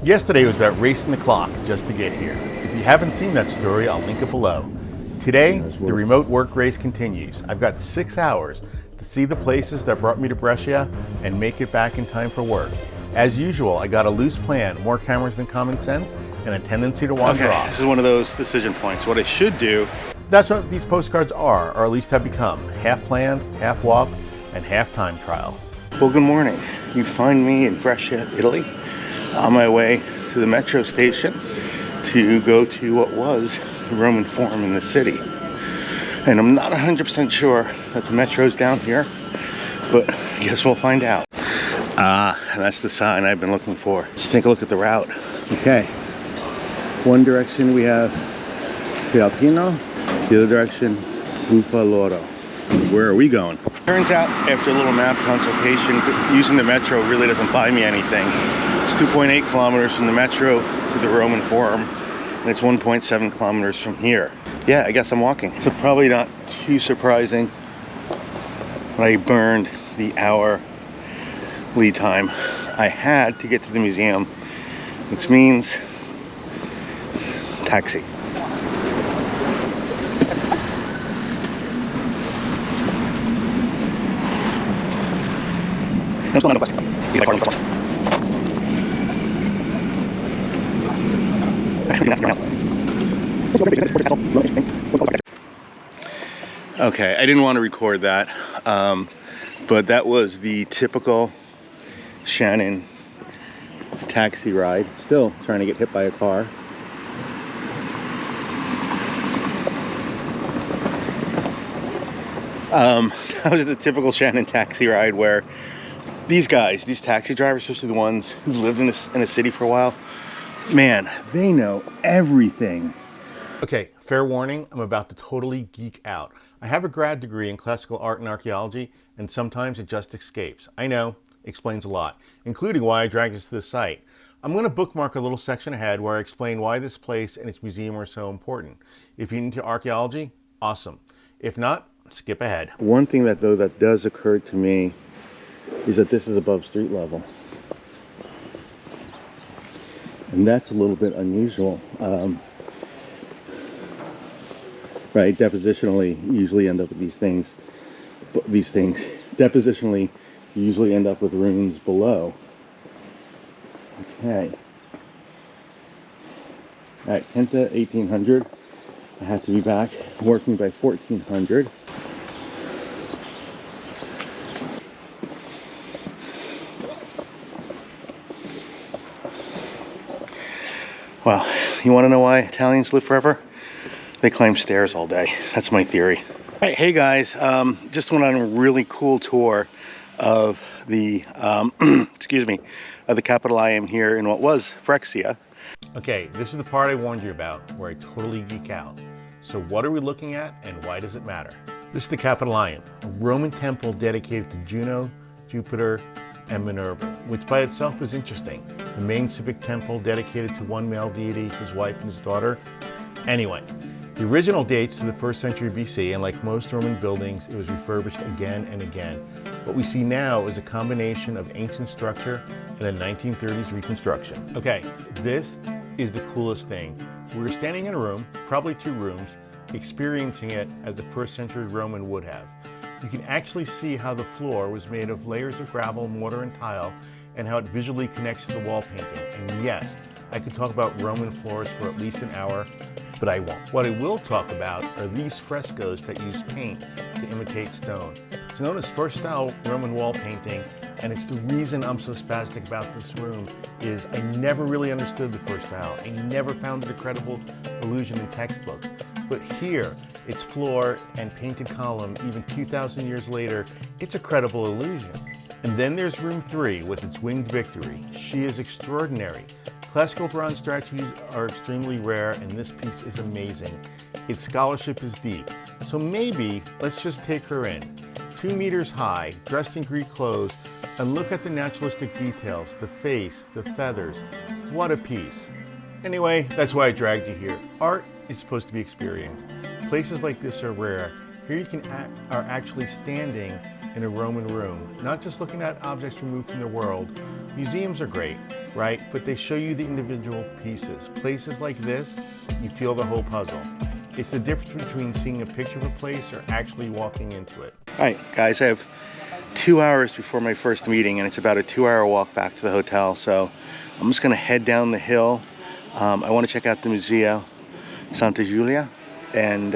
Yesterday was about racing the clock just to get here. If you haven't seen that story, I'll link it below. Today, the remote work race continues. I've got 6 hours to see the places that brought me to Brescia and make it back in time for work. As usual, I got a loose plan, more cameras than common sense, and a tendency to wander off. This is one of those decision points. What I should do. That's what these postcards are, or at least have become. Half planned, half walk, and half time trial. Well, good morning. You find me in Brescia, Italy, on my way to the metro station to go to what was the Roman Forum in the city. And I'm not 100% sure that the metro's down here, but I guess we'll find out. That's the sign I've been looking for. Let's take a look at the route. Okay. One direction we have Pialpino, the other direction Bufaloro. Where are we going? Turns out, after a little map consultation, using the metro really doesn't buy me anything. It's 2.8 kilometers from the metro to the Roman Forum, and it's 1.7 kilometers from here. Yeah, I guess I'm walking. So probably not too surprising that I burned the hour lead time I had to get to the museum, which means taxi. Okay, I didn't want to record that, but that was the typical Shannon taxi ride. Still trying to get hit by a car. That was the typical Shannon taxi ride where these guys, these taxi drivers, especially the ones who've lived in a city for a while, man, they know everything. Okay, fair warning, I'm about to totally geek out. I have a grad degree in classical art and archaeology, and sometimes it just escapes. I know, explains a lot, including why I dragged us to the site. I'm going to bookmark a little section ahead where I explain why this place and its museum are so important. If you're into archaeology, awesome. If not, skip ahead. One thing that does occur to me is that this is above street level. And that's a little bit unusual. Right, depositionally, you usually end up with these things. Depositionally, you usually end up with ruins below. Okay. At Kenta, 1800. I had to be back working by 1400. Well, you want to know why Italians live forever? They climb stairs all day. That's my theory. Right, hey guys, just went on a really cool tour of the, excuse me, of the Capitoline here in what was Brescia. Okay, this is the part I warned you about, where I totally geek out. So what are we looking at, and why does it matter? This is the Capitoline, a Roman temple dedicated to Juno, Jupiter, and Minerva, which by itself is interesting. The main civic temple dedicated to one male deity, his wife, and his daughter. Anyway, the original dates to the 1st century BC, and like most Roman buildings, it was refurbished again and again. What we see now is a combination of ancient structure and a 1930s reconstruction. Okay, this is the coolest thing. We're standing in a room, probably 2 rooms, experiencing it as the 1st century Roman would have. You can actually see how the floor was made of layers of gravel, mortar, and tile, and how it visually connects to the wall painting. And yes, I could talk about Roman floors for at least an hour, but I won't. What I will talk about are these frescoes that use paint to imitate stone. It's known as first style Roman wall painting, and it's the reason I'm so spastic about this room is I never really understood the first style. I never found it a credible illusion in textbooks. But here, its floor and painted column, even 2,000 years later, it's a credible illusion. And then there's room 3 with its winged Victory. She is extraordinary. Classical bronze statues are extremely rare, and this piece is amazing. Its scholarship is deep. So maybe let's just take her in. 2 meters high, dressed in Greek clothes, and look at the naturalistic details, the face, the feathers. What a piece. Anyway, that's why I dragged you here. Art is supposed to be experienced. Places like this are rare. Here you are actually standing in a Roman room, not just looking at objects removed from the world, museums are great, right? But they show you the individual pieces. Places like this, you feel the whole puzzle. It's the difference between seeing a picture of a place or actually walking into it. All right, guys, I have 2 hours before my first meeting, and it's about a 2-hour walk back to the hotel. So I'm just gonna head down the hill. I want to check out the Museo Santa Giulia, and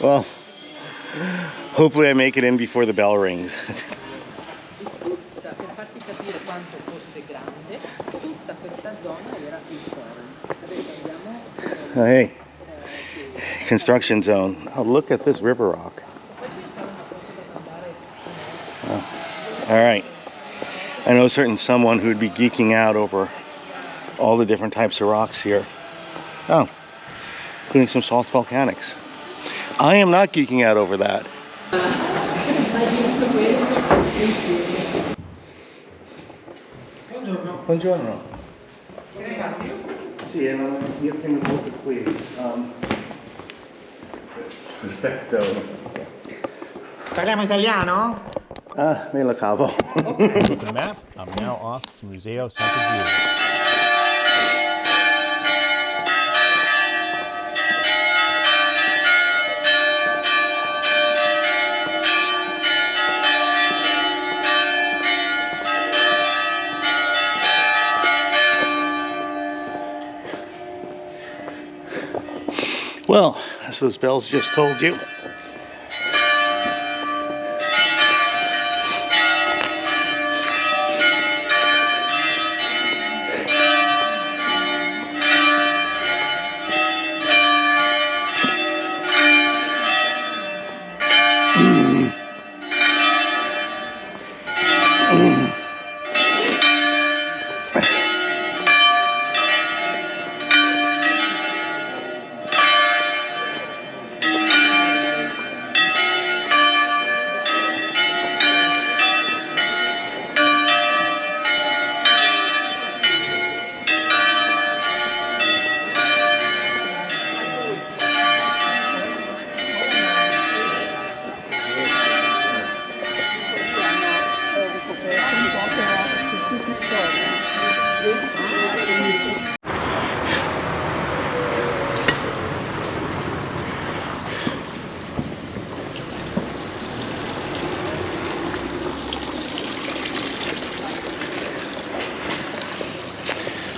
well, hopefully I make it in before the bell rings. Oh, hey, construction zone. Oh, look at this river rock. Oh. All right. I know someone who would be geeking out over all the different types of rocks here. Oh, including some salt volcanics. I am not geeking out over that. Buongiorno. Buongiorno. Sì, io tengo molto qui. Perfetto. Parliamo italiano? Ah, me la cavo. With the map, I'm now off to Museo Santa Giulia. Well, as those bells just told you,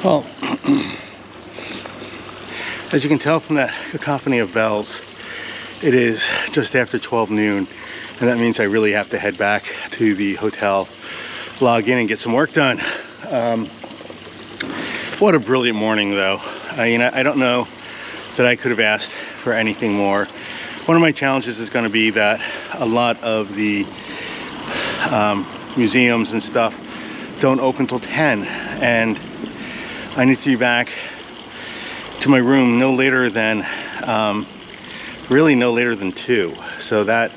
well, as you can tell from that cacophony of bells, it is just after 12 noon, and that means I really have to head back to the hotel, log in and get some work done. What a brilliant morning, though. I don't know that I could have asked for anything more. One of my challenges is going to be that a lot of the museums and stuff don't open till 10, and I need to be back to my room no later than, really no later than 2. So that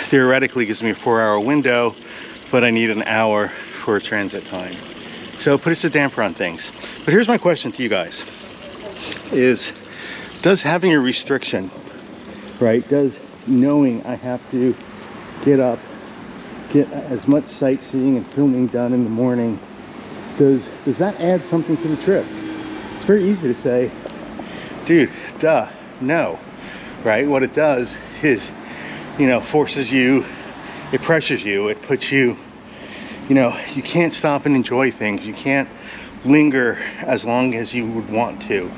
theoretically gives me a 4-hour window, but I need an hour for transit time. So it puts a damper on things. But here's my question to you guys, is does having a restriction, right, does knowing I have to get up, get as much sightseeing and filming done in the morning, does that add something to the trip? It's very easy to say, dude, duh, no, right? What it does is, forces you, it pressures you, it puts you, you can't stop and enjoy things. You can't linger as long as you would want to.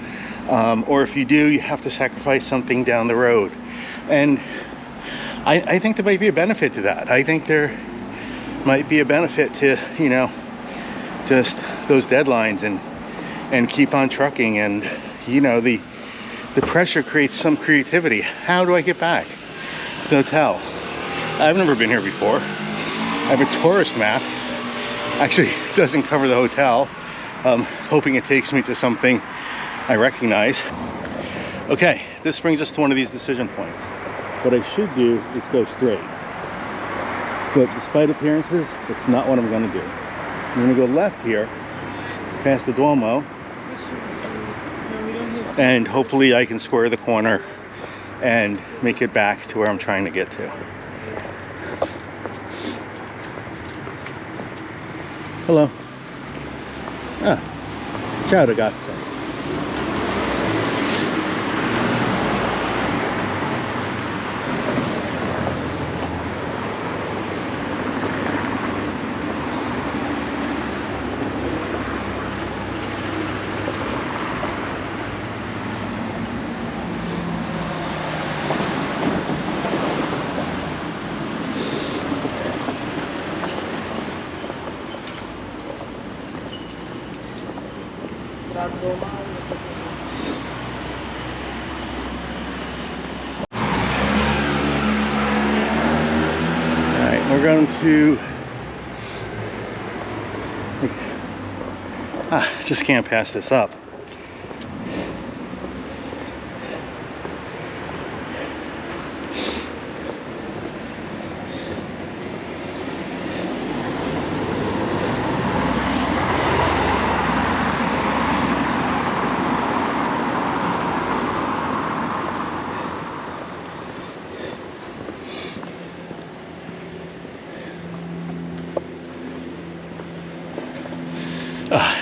Or if you do, you have to sacrifice something down the road. And I think there might be a benefit to that. I think there might be a benefit to, just those deadlines and keep on trucking. And, the pressure creates some creativity. How do I get back to the hotel? I've never been here before. I have a tourist map. Actually, it doesn't cover the hotel. Hoping it takes me to something I recognize. Okay, this brings us to one of these decision points. What I should do is go straight. But despite appearances, it's not what I'm gonna do. I'm gonna go left here, past the Duomo, and hopefully I can square the corner and make it back to where I'm trying to get to. Hello. Ah, ciao ragazzi. Alright, we're going to just can't pass this up.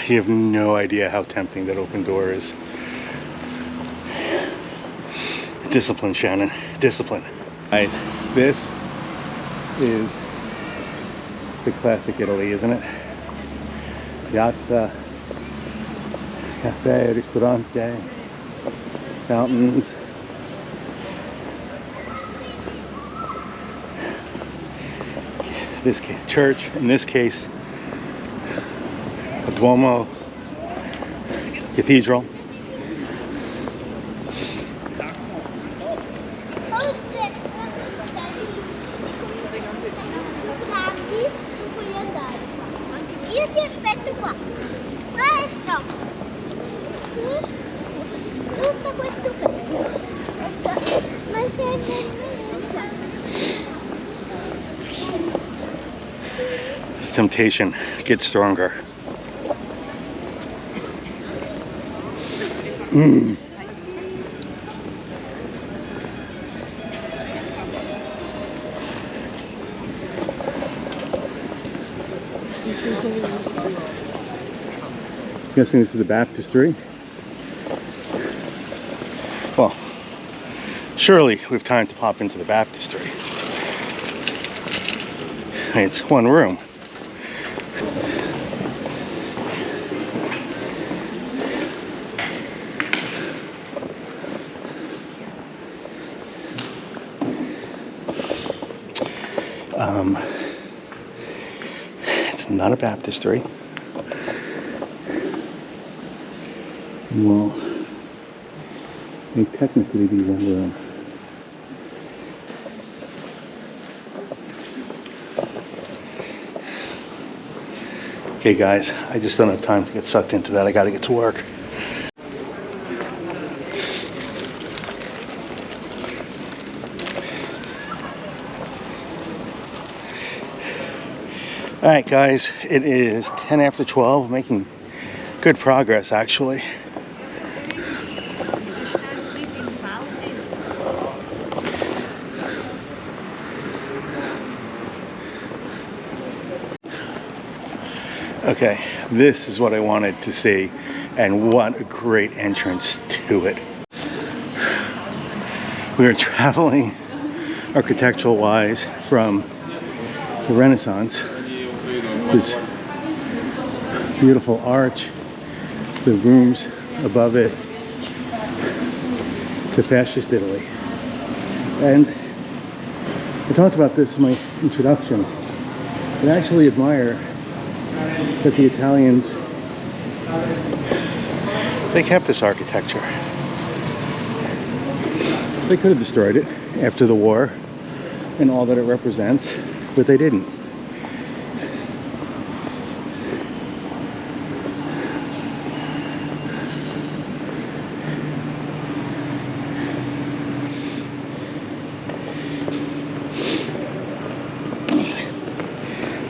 You have no idea how tempting that open door is. Discipline, Shannon. Discipline. Guys, this is the classic Italy, isn't it? Piazza, cafe, ristorante, fountains. This church, in this case, a Duomo cathedral. Io ti aspetto qua. Questo. Tutto questo qui. Ma sei Temptation gets stronger. Guessing this is the baptistry. Well, surely we have time to pop into the baptistry. It's one room. It's not a baptistry. Well, it may technically be one room. Okay guys, I just don't have time to get sucked into that. I gotta get to work. Alright guys, it is 10 after 12, making good progress actually. Okay, this is what I wanted to see, and what a great entrance to it. We are traveling architectural wise from the Renaissance, this beautiful arch, the rooms above it, to fascist Italy. And I talked about this in my introduction. I actually admire that the Italians, they kept this architecture. They could have destroyed it after the war and all that it represents, but they didn't.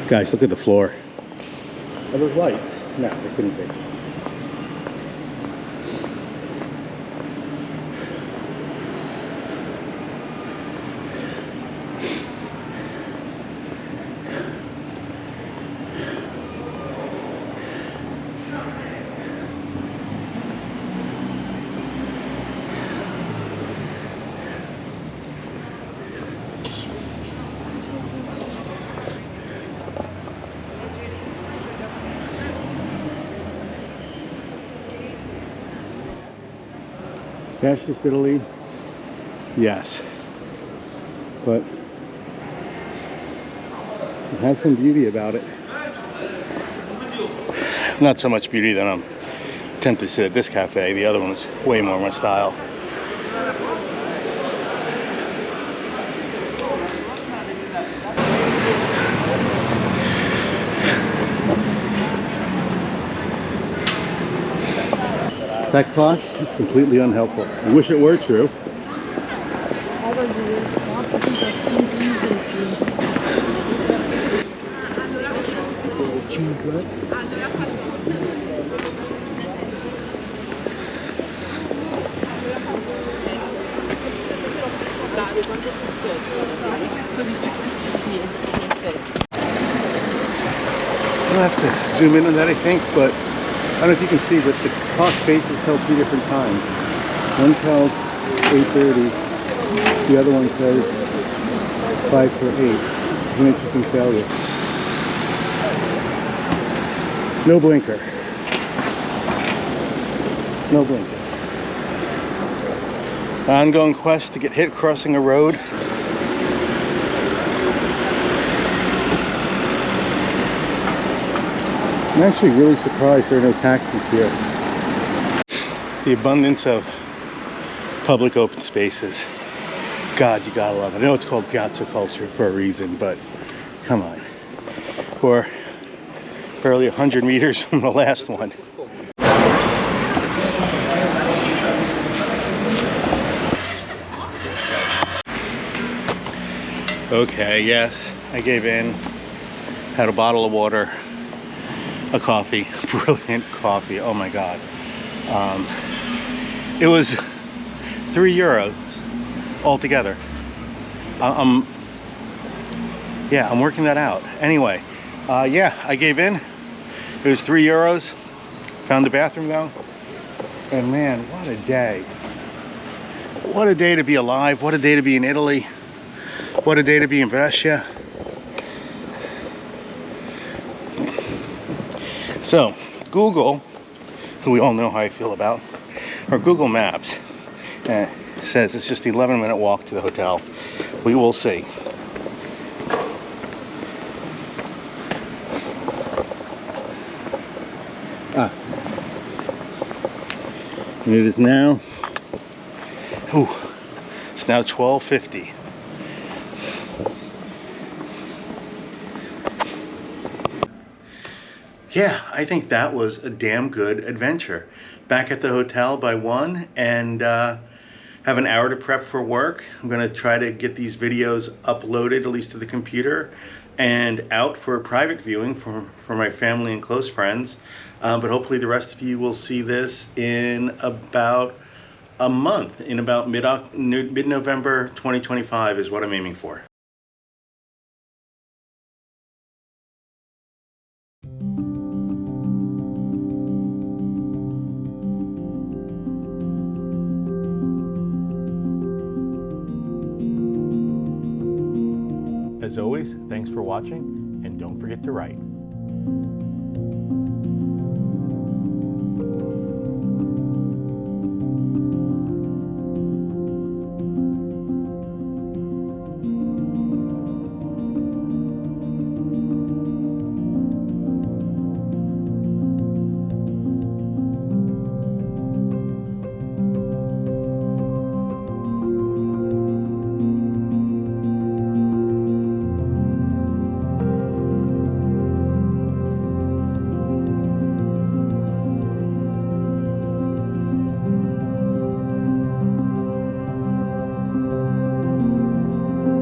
Guys, look at the floor. Are those lights? No, they couldn't be. Fascist Italy, yes, but it has some beauty about it. Not so much beauty that I'm tempted to sit at this cafe. The other one is way more my style. That clock is completely unhelpful. I wish it were true. I don't have to zoom in on that, I think, but I don't know if you can see, but the clock faces tell two different times. One tells 8:30, the other one says 5 to 8. It's an interesting failure. No blinker. No blinker. Ongoing quest to get hit crossing a road. I'm actually really surprised there are no taxis here. The abundance of public open spaces. God, you gotta love it. I know it's called piazza culture for a reason, but come on. We're barely 100 meters from the last one. Okay, yes, I gave in. Had a bottle of water, a coffee, brilliant coffee, oh my God. It was €3 altogether. I'm working that out. Anyway, yeah, I gave in. It was €3. Found the bathroom though. And man, what a day. What a day to be alive. What a day to be in Italy. What a day to be in Brescia. So, Google, who we all know how I feel about, or Google Maps, says it's just an 11-minute walk to the hotel. We will see. And it is now, It's now 12:50. Yeah, I think that was a damn good adventure. Back at the hotel by 1 and have an hour to prep for work. I'm gonna try to get these videos uploaded, at least to the computer, and out for a private viewing for my family and close friends. But hopefully the rest of you will see this in about a month, in about mid-November 2025 is what I'm aiming for. As always, thanks for watching, and don't forget to write.